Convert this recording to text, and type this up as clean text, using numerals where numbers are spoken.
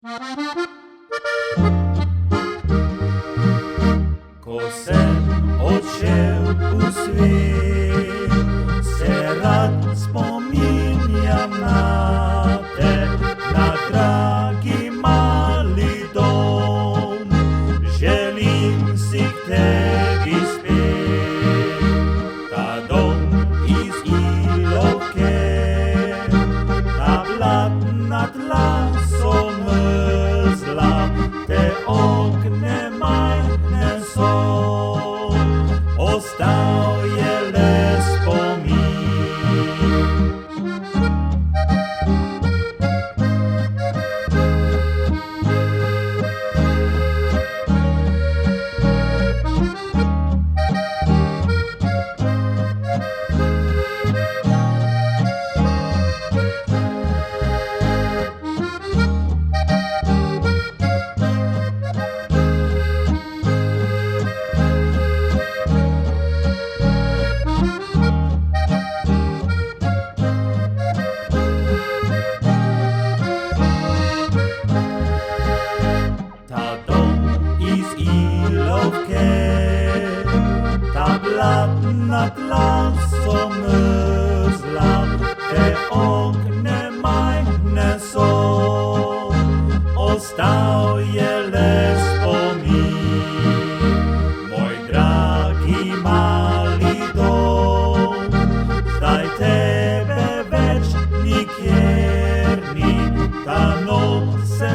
Ko sem odšel v svet, se rad spominjam na te, na dragi mali dom. Želim si k tebi spet, ta dom iz ilovke, ta blatna tla so mrzla, te okne majhne so, ostal je le spomin. Ta blatna tla so mrzla, te okne majhne so, ostal je le spomin. Moj dragi mali dom, zdaj tebe več nikjer ni, ta noč se